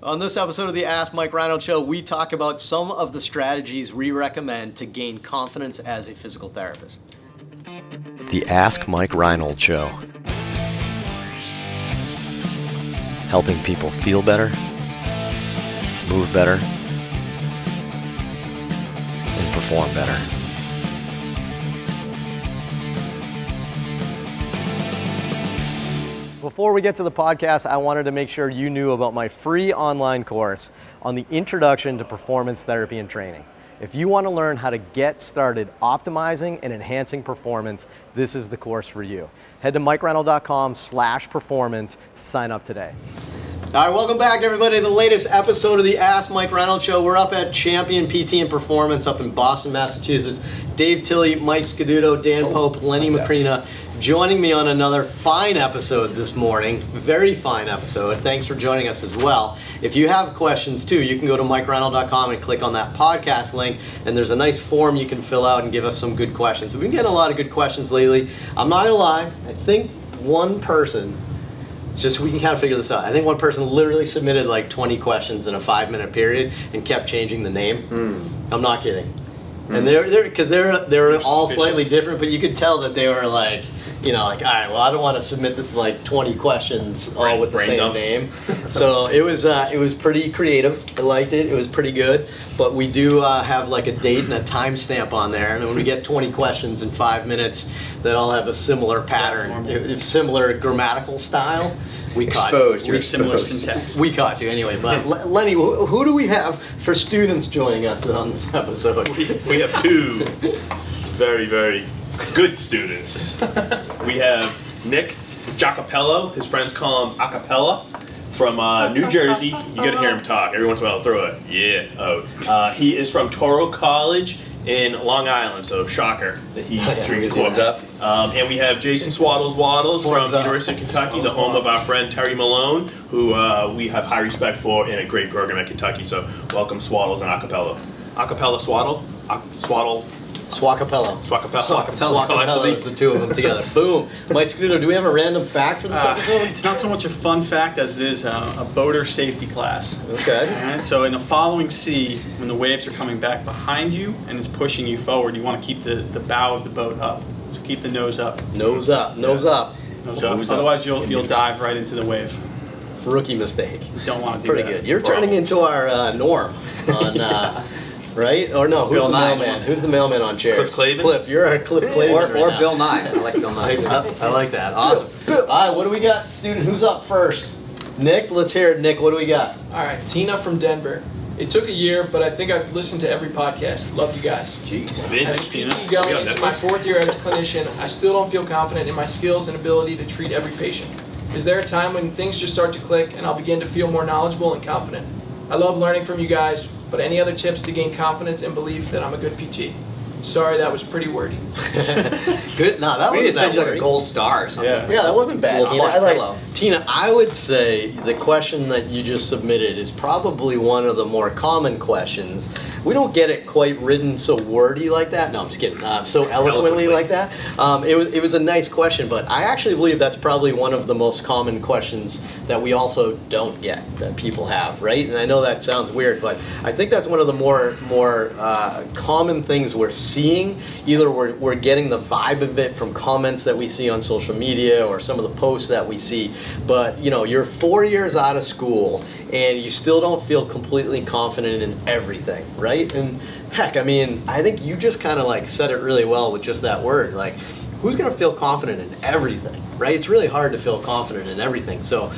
On this episode of the Ask Mike Reinold Show, we talk about some of the strategies we recommend to gain confidence as a physical therapist. The Ask Mike Reinold Show. Helping people feel better, move better, and perform better. Before we get to the podcast, I wanted to make sure you knew about my free online course on the Introduction to Performance Therapy and Training. If you want to learn how to get started optimizing and enhancing performance, this is the course for you. Head to mikereinold.com/performance to sign up today. All right, welcome back, everybody, to the latest episode of the Ask Mike Reinold Show. We're up at Champion PT and Performance up in Boston, Massachusetts. Dave Tilley, Mike Scaduto, Dan Pope, Lenny Macrina, joining me on another fine episode this morning. Very fine episode. Thanks for joining us as well. If you have questions too, you can go to mikereinold.com and click on that podcast link, and there's a nice form you can fill out and give us some good questions. We've been getting a lot of good questions lately. I'm not gonna lie, I think one person, just so we can kind of figure this out, I think one person literally submitted like 20 questions in a 5-minute period and kept changing the name. I'm not kidding. And they're all slightly different, but you could tell that they were like, you know, like, all right, well, I don't want to submit like 20 questions all with the same name. So it was pretty creative. I liked it. It was pretty good. But we do have like a date and a timestamp on there. And when we get 20 questions in 5 minutes that all have a similar pattern, similar grammatical style, we caught you. Similar syntax. We caught you anyway. But Lenny, who do we have for students joining us on this episode? We have two very, very good students. We have Nick Giacopello. His friends call him Acapella, from New Jersey. You gotta hear him talk. Every once in a while, throw it. Yeah. He is from Toro College in Long Island, so shocker that he drinks coffee. And we have Jason Waddles from the University of Kentucky, the home of our friend Terry Malone, who we have high respect for and a great program at Kentucky. So welcome Swaddles and Acapella. Acapella Swaddle? Swaddle? Swacapello. Swacapello is the two of them together. Boom. Mike Scaduto, do we have a random fact for this episode? It's not so much a fun fact as it is a boater safety class. Okay. Alright, so in a following sea, when the waves are coming back behind you and it's pushing you forward, you want to keep the bow of the boat up. So keep the nose up. Nose up. Otherwise you'll dive right into the wave. Rookie mistake. You don't want to do Pretty that. good. You're turning into our Norm on... right? Or no, who's the mailman? Who's the mailman on chairs? Cliff Clavin? Cliff, you're our Cliff Clavin Or now. Bill Nye. I like Bill Nye. I like that. Awesome. All right, what do we got, student? Who's up first? Nick, let's hear it. Nick, what do we got? All right, Tina from Denver. It took a year, but I think I've listened to every podcast. Love you guys. Jeez. As a PT going into my 4th year as a clinician, I still don't feel confident in my skills and ability to treat every patient. Is there a time when things just start to click and I'll begin to feel more knowledgeable and confident? I love learning from you guys, but any other tips to gain confidence and belief that I'm a good PT? Sorry, that was pretty wordy. Good. No, that We need to wasn't send that you like a wordy. gold star or something. Yeah, that wasn't bad. Tina, Tina, I would say the question that you just submitted is probably one of the more common questions. We don't get it quite written so wordy like that. No, I'm just kidding. So eloquently like that. It was a nice question, but I actually believe that's probably one of the most common questions that we also don't get, that people have, right? And I know that sounds weird, but I think that's one of the more common things we're seeing. Either we're getting the vibe of it from comments that we see on social media or some of the posts that we see, but you know, you're 4 years out of school and you still don't feel completely confident in everything, right? And heck, I mean, I think you just kind of like said it really well with just that word. Like, who's going to feel confident in everything, right? It's really hard to feel confident in everything. So,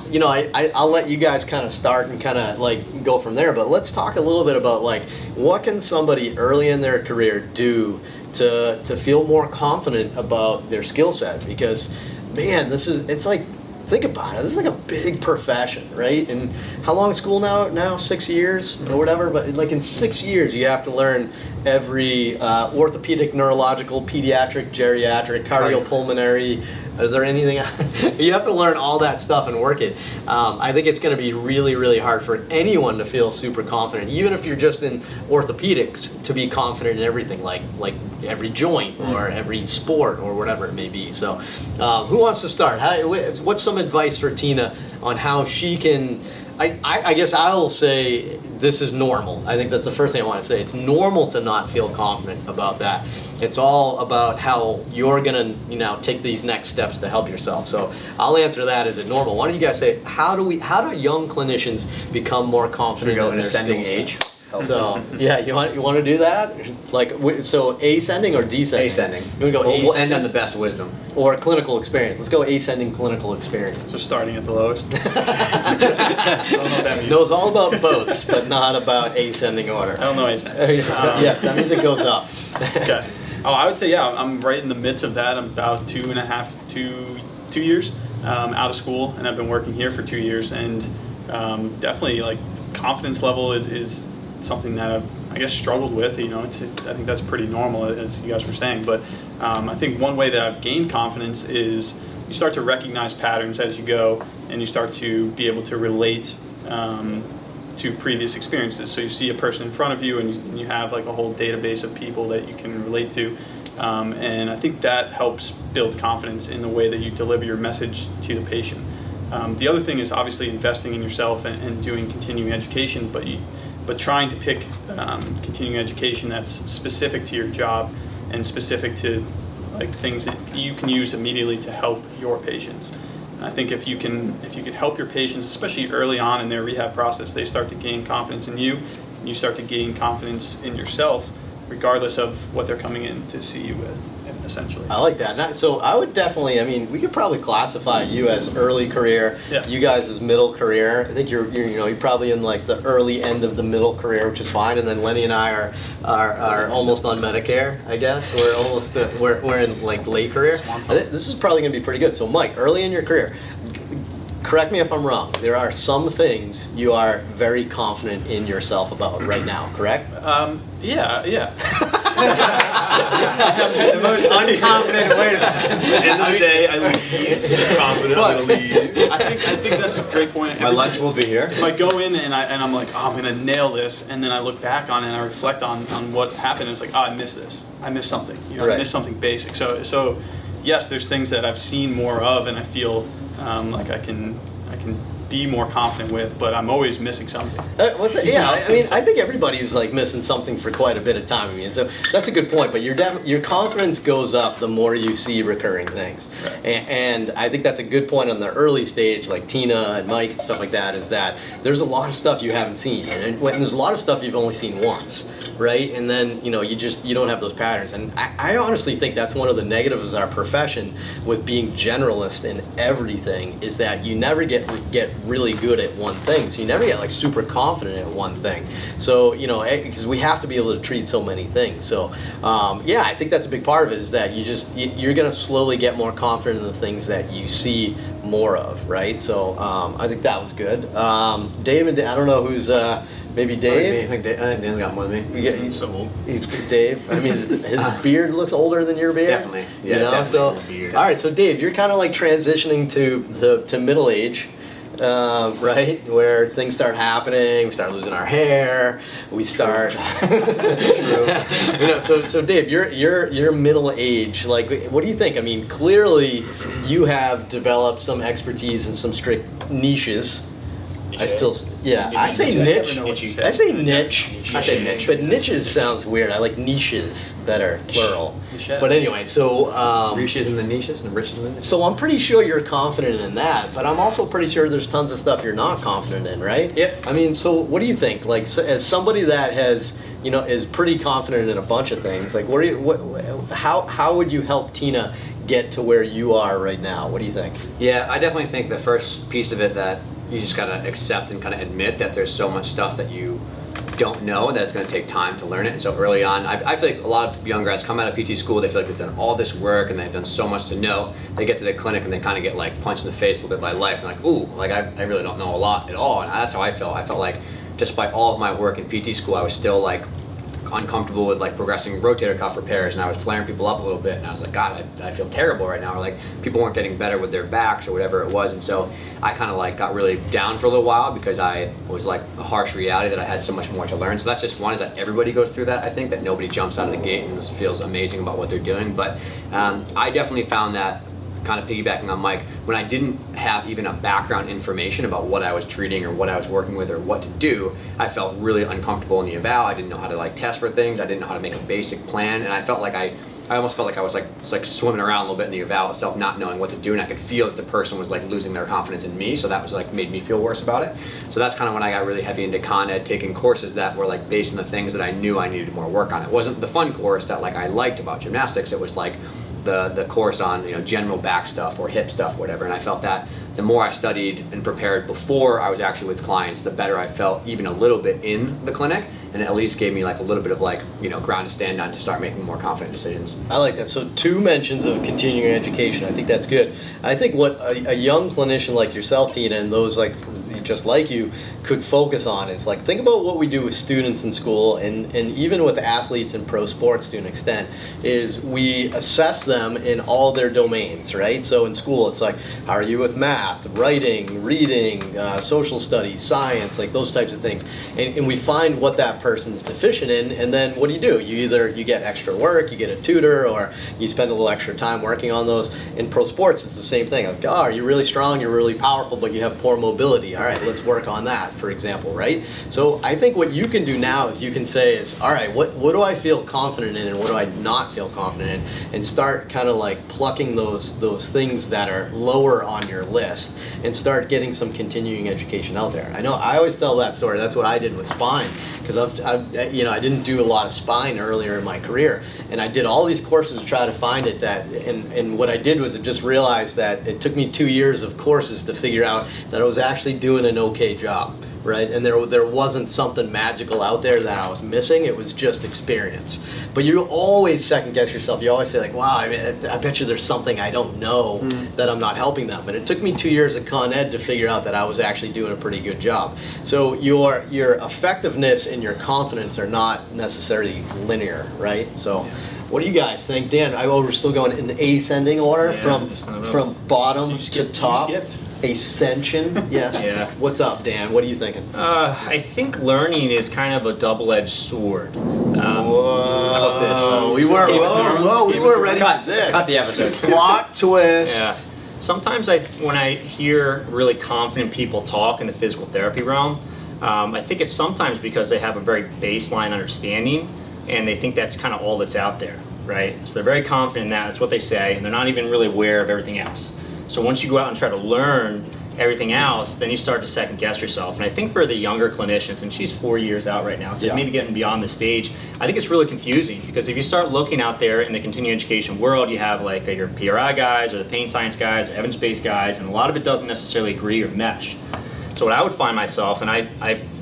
you know, I'll let you guys kind of start and kind of like go from there. But let's talk a little bit about like, what can somebody early in their career do to feel more confident about their skill set? Because, man, it's like, think about it. This is like a big profession, right? And how long is school now? 6 years or whatever. But like in 6 years, you have to learn every orthopedic, neurological, pediatric, geriatric, cardiopulmonary. Is there anything? You have to learn all that stuff and work it. I think it's going to be really, really hard for anyone to feel super confident, even if you're just in orthopedics, to be confident in everything, like every joint or every sport or whatever it may be. So, who wants to start? What's some advice for Tina on how she can I guess I'll say this is normal. I think that's the first thing I want to say. It's normal to not feel confident about that. It's all about how you're gonna, take these next steps to help yourself. So I'll answer that. Is it normal? Why don't you guys say how do young clinicians become more confident go in in their ascending skill age? sets? So yeah, you want to do that? Like so, ascending or descending? Ascending. You want to go We'll end ascending on the best wisdom. or clinical experience? Let's go ascending clinical experience. So starting at the lowest. I don't know what that means. No, it's all about boats, but not about ascending order. I don't know anything. Yes, that means it goes up. Okay. Oh, I would say, yeah, I'm right in the midst of that. I'm about 2 years out of school, and I've been working here for 2 years, and definitely, like, confidence level is something that I've, I guess, struggled with. I think that's pretty normal, as you guys were saying, but I think one way that I've gained confidence is you start to recognize patterns as you go, and you start to be able to relate to previous experiences. So you see a person in front of you, and you have like a whole database of people that you can relate to, and I think that helps build confidence in the way that you deliver your message to the patient. The other thing is obviously investing in yourself and doing continuing education, but trying to pick continuing education that's specific to your job and specific to like things that you can use immediately to help your patients. I think if you can help your patients, especially early on in their rehab process, they start to gain confidence in you, and you start to gain confidence in yourself, regardless of what they're coming in to see you with, essentially. I like that. So I would definitely, we could probably classify you as early career, Yeah. you guys as middle career. I think you're probably in like the early end of the middle career, which is fine. And then Lenny and I are almost on Medicare, I guess. We're almost we're in like late career. I think this is probably going to be pretty good. So Mike, early in your career, correct me if I'm wrong, there are some things you are very confident in yourself about right now, correct? Yeah. It's the most unconfident way to. At the end of the day, I leave confident. I'm going to leave. I think that's a great point. My Every lunch time- will be here. If I go in and I'm like, oh, I'm gonna nail this, and then I look back on it and I reflect on what happened, and it's like, oh, I missed this. I missed something. I Right. missed something basic. So yes, there's things that I've seen more of, and I feel like I can be more confident with, but I'm always missing something. I think everybody's like missing something for quite a bit of time. So that's a good point. But your confidence goes up the more you see recurring things, Right. and I think that's a good point on the early stage, like Tina and Mike and stuff like that. Is that there's a lot of stuff you haven't seen, and there's a lot of stuff you've only seen once, right? And then you don't have those patterns. And I honestly think that's one of the negatives of our profession with being generalist in everything is that you never get really good at one thing. So you never get like super confident at one thing. So because we have to be able to treat so many things. So I think that's a big part of it is that you're going to slowly get more confident in the things that you see more of, right? So I think that was good. David, I don't know who's maybe Dave. I think Dan's got more than me. He's so old. He's Dave. His beard looks older than your beard. Definitely. Yeah, definitely So my beard. all right. So Dave, you're kind of like transitioning to middle age. Right, where things start happening, we start losing our hair, we start. True. So Dave, you're middle age. Like, what do you think? Clearly, you have developed some expertise in some strict niches. I say niche. I say niche. I say niche. But niches sounds weird. I like niches better, plural. Niches. But anyway, so Riches in the niches and riches in the niches. so I'm pretty sure you're confident in that, but I'm also pretty sure there's tons of stuff you're not confident in, right? Yep. So what do you think? Like, as somebody that has, is pretty confident in a bunch of things, like, how would you help Tina get to where you are right now? What do you think? Yeah, I definitely think the first piece of it that you just gotta accept and kind of admit that there's so much stuff that you don't know that it's going to take time to learn it. And so early on, I feel like a lot of young grads come out of PT school, they feel like they've done all this work and they've done so much to know. They get to the clinic and they kind of get like punched in the face a little bit by life and like, ooh, like I really don't know a lot at all. And that's how I felt. I felt like despite all of my work in PT school, I was still like uncomfortable with like progressing rotator cuff repairs, and I was flaring people up a little bit, and I was like, God, I feel terrible right now, or like people weren't getting better with their backs or whatever it was. And so I kind of like got really down for a little while because I was like a harsh reality that I had so much more to learn. So that's just one, is that everybody goes through that. I think that nobody jumps out of the gate and feels amazing about what they're doing, but I definitely found that kind of piggybacking on Mike, when I didn't have even a background information about what I was treating or what I was working with or what to do, I felt really uncomfortable in the eval. I didn't know how to like test for things. I didn't know how to make a basic plan, and I felt like I almost felt like I was like swimming around a little bit in the eval itself, not knowing what to do, and I could feel that the person was like losing their confidence in me, so that was like made me feel worse about it. So that's kind of when I got really heavy into Con Ed, taking courses that were like based on the things that I knew I needed more work on. It wasn't the fun course that like I liked about gymnastics, it was like the course on, you know, general back stuff or hip stuff, whatever, and I felt that the more I studied and prepared before I was actually with clients, the better I felt even a little bit in the clinic, and it at least gave me like a little bit of like, you know, ground to stand on to start making more confident decisions. I like that. So 2 mentions of continuing education. I think that's good. I think what a young clinician like yourself, Tina, and those like just like you could focus on is like, think about what we do with students in school and even with athletes in pro sports to an extent, is we assess them in all their domains, right? So in school it's like, how are you with math, writing, reading, social studies, science, like those types of things, and we find what that person's deficient in, and then what do? You get extra work, you get a tutor, or you spend a little extra time working on those. In pro sports it's the same thing, like, oh, you're really strong, you're really powerful, but you have poor mobility. All right, let's work on that, for example, right? So I think what you can do now is you can say is, all right, what do I feel confident in and what do I not feel confident in, and start kind of like plucking those things that are lower on your list and start getting some continuing education out there. I know I always tell that story. That's what I did with spine, because I didn't do a lot of spine earlier in my career, and I did all these courses to try to find it, and what I did was I just realized that it took me 2 years of courses to figure out that I was actually doing an okay job, right? And there wasn't something magical out there that I was missing. It was just experience. But you always second guess yourself. You always say like, wow, I mean, I bet you there's something I don't know that I'm not helping them. And it took me 2 years at Con Ed to figure out that I was actually doing a pretty good job. So your effectiveness and your confidence are not necessarily linear, right? So what do you guys think? Dan, we're still going in ascending order from bottom to top. Ascension, yes. Yeah. What's up, Dan? What are you thinking? I think learning is kind of a double-edged sword. Whoa! How about this? We weren't ready for this. Cut the episode. Plot twist. Yeah. Sometimes when I hear really confident people talk in the physical therapy realm, I think it's sometimes because they have a very baseline understanding and they think that's kind of all that's out there, right? So they're very confident in that. That's what they say, and they're not even really aware of everything else. So once you go out and try to learn everything else, then you start to second guess yourself. And I think for the younger clinicians, and she's 4 years out right now, so maybe getting beyond the stage, I think it's really confusing, because if you start looking out there in the continuing education world, you have like your PRI guys or the pain science guys or evidence-based guys, and a lot of it doesn't necessarily agree or mesh. So what I would find myself, and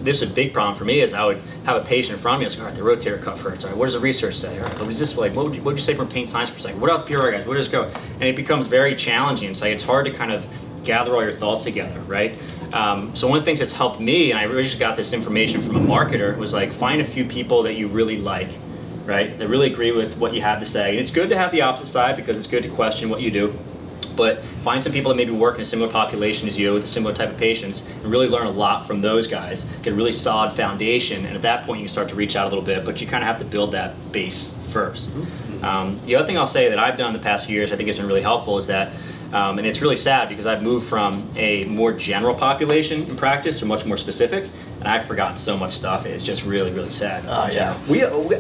this is a big problem for me, is I would have a patient in front of me. I was like, all right, the rotator cuff hurts. All right, what does the research say? All right, what was this like? What would you say from a pain science perspective? What about the PRI guys? Where does it go? And it becomes very challenging. It's like it's hard to kind of gather all your thoughts together, right? So one of the things that's helped me, and I really just got this information from a marketer, was like find a few people that you really like, right? That really agree with what you have to say. And it's good to have the opposite side, because it's good to question what you do. But find some people that maybe work in a similar population as you with a similar type of patients and really learn a lot from those guys, get a really solid foundation, and at that point you can start to reach out a little bit, but you kind of have to build that base first. The other thing I'll say that I've done in the past few years I think has been really helpful is that, and it's really sad because I've moved from a more general population in practice to much more specific, and I've forgotten so much stuff. It's just really, really sad. Oh yeah.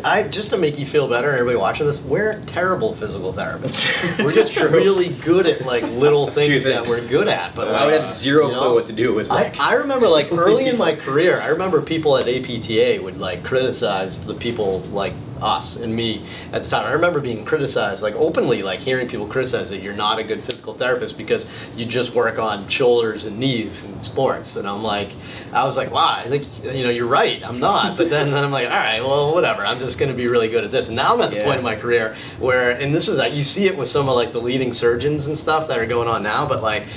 I just to make you feel better, everybody watching this, we're terrible physical therapists. We're just really good at like little things that we're good at. But I would have zero clue what to do with like. I remember like early in my career, I remember people at APTA would like criticize the people like us and me at the time. I remember being criticized, like openly, like hearing people criticize that you're not a good physical therapist because you just work on shoulders and knees in sports. And I was like, wow, I think you're right. I'm not. But then I'm like, all right, well, whatever. I'm just going to be really good at this. And now I'm at the point in my career where, and this is you see it with some of like the leading surgeons and stuff that are going on now, but like.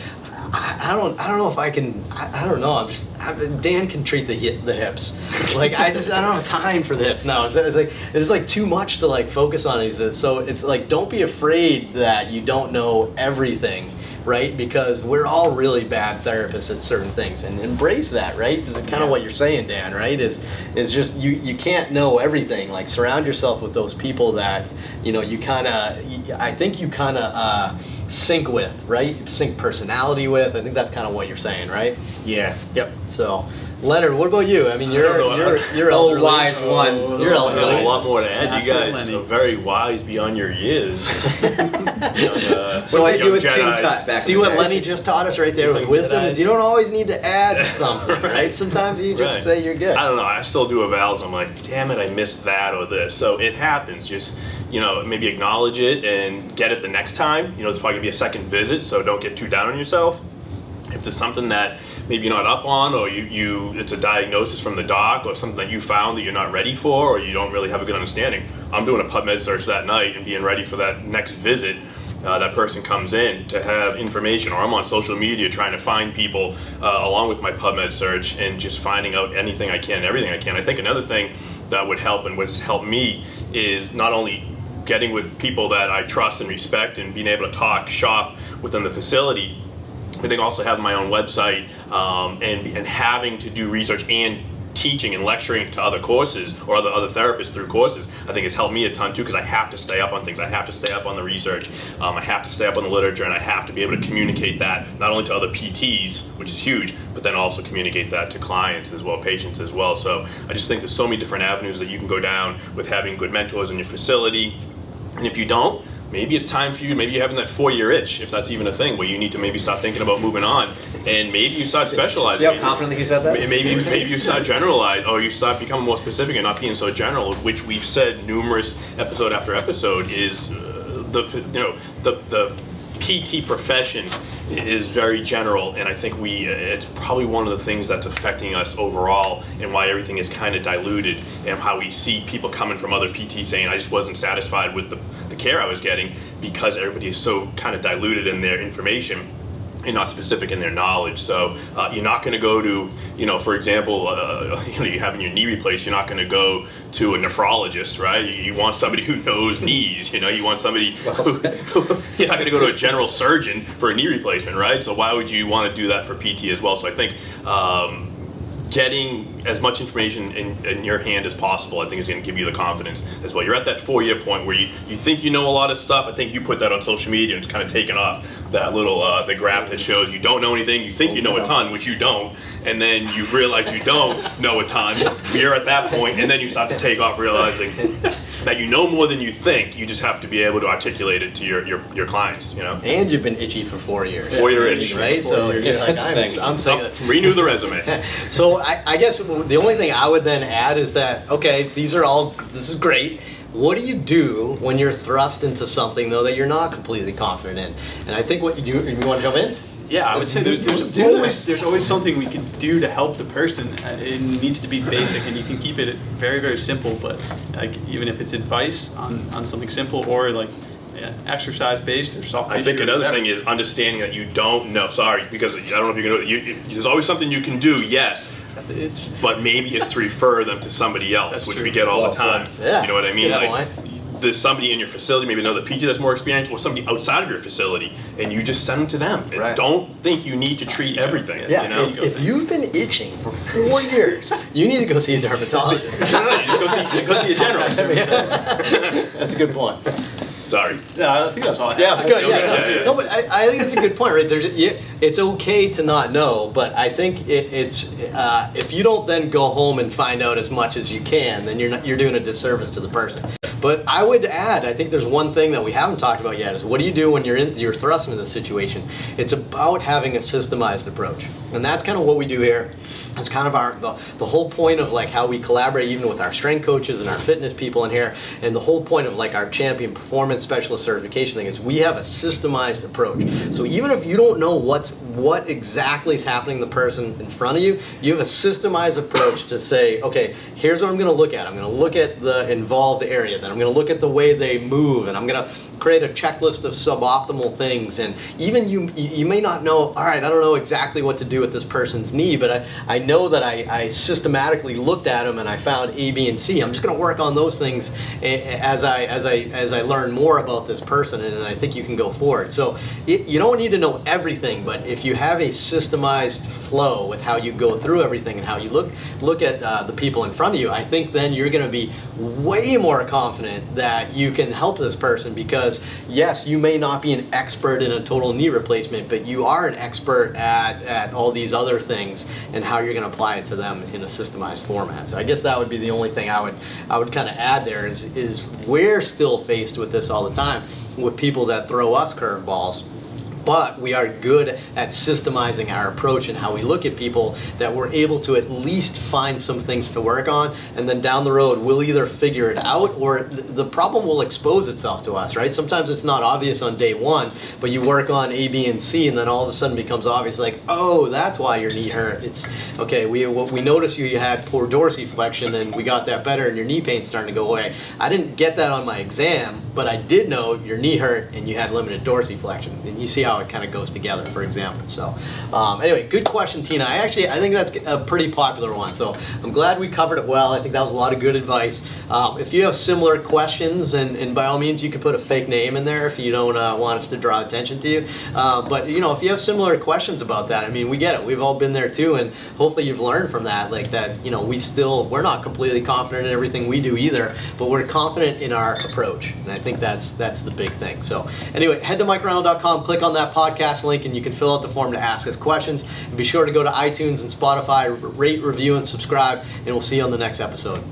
I don't know if I can. I don't know. Dan can treat the hips. Like I don't have time for the hips. No, it's like too much to like focus on. So it's like don't be afraid that you don't know everything, right? Because we're all really bad therapists at certain things, and embrace that, right? This is kind of what you're saying, Dan, right? Is just you can't know everything. Like, surround yourself with those people that you kind of, I think you kind of sync with, right? Sync personality with. I think that's kind of what you're saying, right? Yeah. Yep. So, Leonard, what about you? I mean, you're Oh, elderly. wise one. You're I have elderly. a lot more to add. You Master guys Lenny. are very wise beyond your years. So I do with King Jedis. Tut back See in the what day. Lenny just taught us right there with Young wisdom Jedis. is you don't always need to add something, right? Sometimes you just Right. say you're good. I don't know. I still do evals. I'm like, damn it, I missed that or this. So it happens. Just maybe acknowledge it and get it the next time. It's probably gonna be a second visit, so don't get too down on yourself. If there's something that maybe you're not up on, or it's a diagnosis from the doc, or something that you found that you're not ready for, or you don't really have a good understanding, I'm doing a PubMed search that night and being ready for that next visit. That person comes in to have information, or I'm on social media trying to find people along with my PubMed search and just finding out anything I can, everything I can. I think another thing that would help and what has helped me is not only getting with people that I trust and respect and being able to talk shop within the facility, I think also having my own website and having to do research and teaching and lecturing to other courses or other therapists through courses, I think has helped me a ton too, because I have to stay up on things. I have to stay up on the research. I have to stay up on the literature, and I have to be able to communicate that not only to other PTs, which is huge, but then also communicate that to clients as well, patients as well. So I just think there's so many different avenues that you can go down with having good mentors in your facility. And if you don't, maybe it's time for you, maybe you're having that 4-year itch, if that's even a thing, where you need to maybe start thinking about moving on, and maybe you start specializing. See how confidently he said that? Maybe you start generalizing, or you start becoming more specific and not being so general, which we've said numerous episode after episode is the PT profession is very general, and I think it's probably one of the things that's affecting us overall, and why everything is kind of diluted, and how we see people coming from other PTs saying, I just wasn't satisfied with the care I was getting, because everybody is so kind of diluted in their information and not specific in their knowledge. So you're not going to go to, for example, you're having your knee replaced, you're not going to go to a nephrologist, right? You want somebody who knows knees, you want somebody who you're not going to go to a general surgeon for a knee replacement, right? So why would you want to do that for PT as well? So I think getting as much information in your hand as possible, I think, is going to give you the confidence as well. You're at that 4-year point where you think you know a lot of stuff. I think you put that on social media and it's kind of taken off, that little the graph that shows you don't know anything, you think you know a ton, which you don't, and then you realize you don't know a ton. You're at that point, and then you start to take off realizing that you know more than you think. You just have to be able to articulate it to your clients, And you've been itchy for 4 years. 4-year itch. Right? So you're like, I'm saying that. Renew the resume. So I guess the only thing I would then add is that, okay, this is great. What do you do when you're thrust into something, though, that you're not completely confident in? And I think what you do, you want to jump in? Yeah, I would say there's always something we can do to help the person. It needs to be basic, and you can keep it very, very simple. But even if it's advice on something simple, or exercise based or soft tissue. I think another thing is understanding that you don't know. Sorry, because I don't know if you're going to. There's always something you can do. Yes. But maybe it's to refer them to somebody else, That's which true. we get all the time. Yeah, You know what I mean? that's a good Like, there's somebody in your facility, maybe another PT that's more experienced, or somebody outside of your facility, and you just send them to them. And Right. don't think you need to treat everything. Yeah, if you've been itching for 4 years, you need to go see a dermatologist. No, you just go see a general. That's a good point. Sorry. Yeah, I think that's all I have. Yeah, good. Yeah. No, but I think that's a good point, right? It's okay to not know, but I think it's if you don't then go home and find out as much as you can, then you're doing a disservice to the person. But I would add, I think there's one thing that we haven't talked about yet is what do you do when you're thrust into the situation? It's about having a systemized approach, and that's kind of what we do here. It's kind of the whole point of like how we collaborate even with our strength coaches and our fitness people in here, and the whole point of like our champion performance specialist certification thing is we have a systemized approach. So even if you don't know what exactly is happening to the person in front of you, you have a systemized approach to say, okay, here's what I'm going to look at. I'm going to look at the involved area, then I'm I'm going to look at the way they move, and I'm going to create a checklist of suboptimal things. And even you may not know, all right, I don't know exactly what to do with this person's knee, but I know that I systematically looked at them and I found A, B, and C. I'm just going to work on those things as I learn more about this person, and I think you can go forward. So you don't need to know everything, but if you have a systemized flow with how you go through everything and how you look at the people in front of you, I think then you're going to be way more confident that you can help this person, because yes, you may not be an expert in a total knee replacement, but you are an expert at all these other things and how you're going to apply it to them in a systemized format. So I guess that would be the only thing I would kind of add there is we're still faced with this all the time with people that throw us curveballs. But we are good at systemizing our approach and how we look at people, that we're able to at least find some things to work on, and then down the road we'll either figure it out or the problem will expose itself to us, right? Sometimes it's not obvious on day one, but you work on A, B, and C, and then all of a sudden becomes obvious, like, oh, that's why your knee hurt. It's okay, we noticed you had poor dorsiflexion, and we got that better, and your knee pain's starting to go away. I didn't get that on my exam, but I did know your knee hurt and you had limited dorsiflexion. And you see how it kind of goes together, for example. So anyway, good question, Tina. I think that's a pretty popular one, so I'm glad we covered it well. I think that was a lot of good advice. If you have similar questions, and by all means you can put a fake name in there if you don't want us to draw attention to you, but if you have similar questions about that, I mean, we get it, we've all been there too, and hopefully you've learned from that, like that, we're not completely confident in everything we do either, but we're confident in our approach, and I think that's the big thing. So anyway, head to MikeReinold.com, click on that podcast link, and you can fill out the form to ask us questions. And be sure to go to iTunes and Spotify, rate, review, and subscribe, and we'll see you on the next episode.